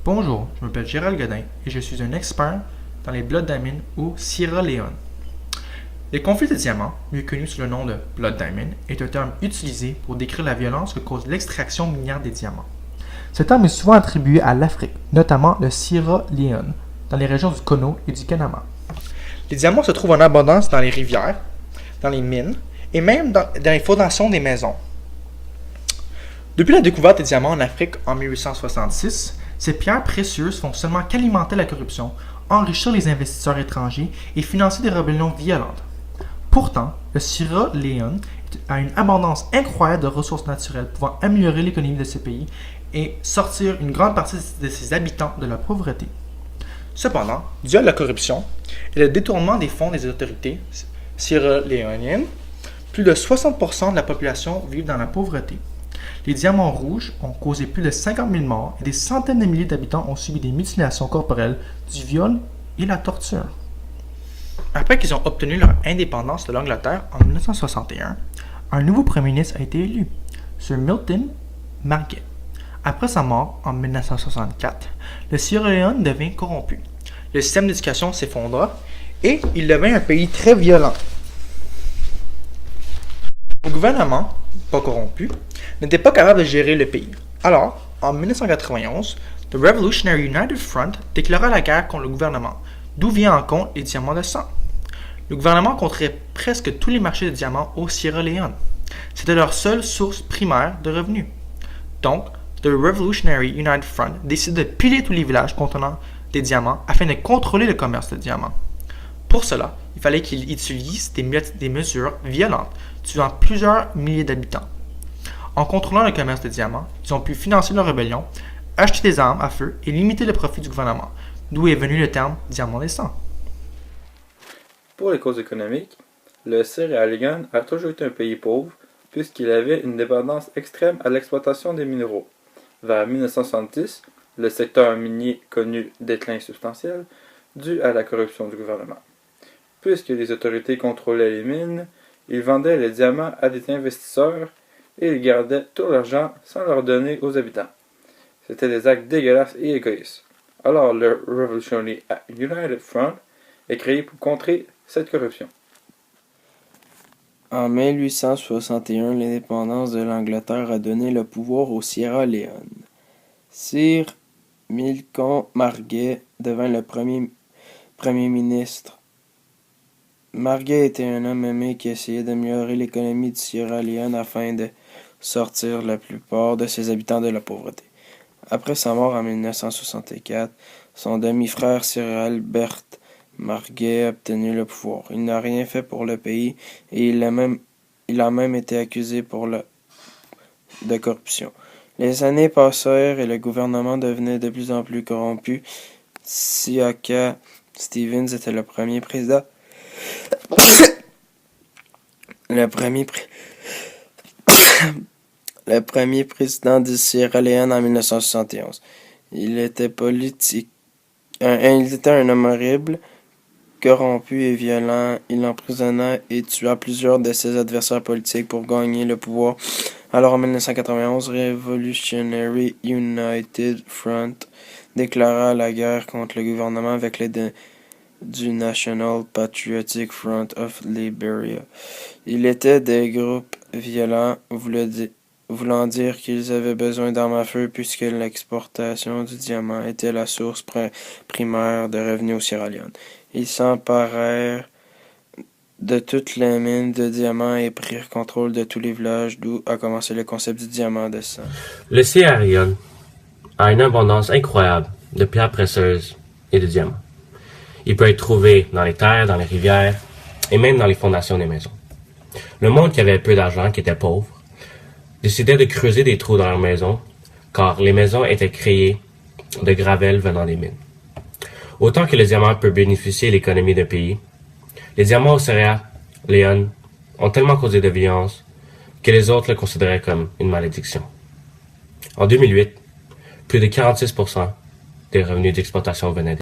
Bonjour, je m'appelle Gérald Godin et je suis un expert dans les Blood Diamonds ou Sierra Leone. Les conflits de diamants, mieux connus sous le nom de Blood Diamond, est un terme utilisé pour décrire la violence que cause l'extraction minière des diamants. Ce terme est souvent attribué à l'Afrique, notamment le Sierra Leone, dans les régions du Kono et du Kanama. Les diamants se trouvent en abondance dans les rivières, dans les mines et même dans les fondations des maisons. Depuis la découverte des diamants en Afrique en 1866, ces pierres précieuses font seulement qu'alimenter la corruption, enrichir les investisseurs étrangers et financer des rébellions violentes. Pourtant, le Sierra Leone a une abondance incroyable de ressources naturelles pouvant améliorer l'économie de ce pays et sortir une grande partie de ses habitants de la pauvreté. Cependant, dû à la corruption et le détournement des fonds des autorités sierra-léoniennes, plus de 60% de la population vit dans la pauvreté. Les diamants rouges ont causé plus de 50 000 morts et des centaines de milliers d'habitants ont subi des mutilations corporelles, du viol et la torture. Après qu'ils ont obtenu leur indépendance de l'Angleterre en 1961, un nouveau premier ministre a été élu, Sir Milton Marget. Après sa mort en 1964, le Sierra Leone devint corrompu. Le système d'éducation s'effondra et il devint un pays très violent. Le gouvernement, pas corrompu, n'était pas capable de gérer le pays. Alors, en 1991, The Revolutionary United Front déclara la guerre contre le gouvernement, d'où vient en compte les diamants de sang. Le gouvernement contrôlait presque tous les marchés de diamants au Sierra Leone. C'était leur seule source primaire de revenus. Donc, The Revolutionary United Front décide de piller tous les villages contenant des diamants afin de contrôler le commerce de diamants. Pour cela, il fallait qu'ils utilisent des mesures violentes, tuant plusieurs milliers d'habitants. En contrôlant le commerce de diamants, ils ont pu financer leur rébellion, acheter des armes à feu et limiter le profit du gouvernement, d'où est venu le terme diamant des sangs. Pour les causes économiques, le Sierra Leone a toujours été un pays pauvre puisqu'il avait une dépendance extrême à l'exploitation des minéraux. Vers 1970, le secteur minier connut déclin substantiel dû à la corruption du gouvernement. Puisque les autorités contrôlaient les mines, ils vendaient les diamants à des investisseurs et ils gardaient tout l'argent sans leur donner aux habitants. C'était des actes dégueulasses et égoïstes. Alors le Revolutionary United Front est créé pour contrer cette corruption. En 1861, l'indépendance de l'Angleterre a donné le pouvoir au Sierra Leone. Sir Milton Marget devint le premier ministre. Marget était un homme aimé qui essayait d'améliorer l'économie du Sierra Leone afin de sortir la plupart de ses habitants de la pauvreté. Après sa mort en 1964, son demi-frère Sir Albert Marget a obtenu le pouvoir. Il n'a rien fait pour le pays et il a même été accusé de corruption. Les années passèrent et le gouvernement devenait de plus en plus corrompu. Siaka Stevens était le premier président. Le premier président du Sierra Leone en 1971. Il était un homme horrible, corrompu et violent. Il emprisonna et tua plusieurs de ses adversaires politiques pour gagner le pouvoir. Alors en 1991, Revolutionary United Front déclara la guerre contre le gouvernement avec l'aide du National Patriotic Front of Liberia. Il était des groupes violents voulant dire qu'ils avaient besoin d'armes à feu puisque l'exportation du diamant était la source primaire de revenus au Sierra Leone. Ils s'emparèrent de toutes les mines de diamants et prirent contrôle de tous les villages, d'où a commencé le concept du diamant de sang. Le Sierra Leone a une abondance incroyable de pierres précieuses et de diamants. Il peut être trouvé dans les terres, dans les rivières et même dans les fondations des maisons. Le monde qui avait peu d'argent, qui était pauvre, décidait de creuser des trous dans leurs maisons, car les maisons étaient créées de gravelle venant des mines. Autant que le diamant peut bénéficier l'économie d'un pays, les diamants au Sierra Leone ont tellement causé de violence que les autres le considéraient comme une malédiction. En 2008, plus de 46% des revenus d'exportation venaient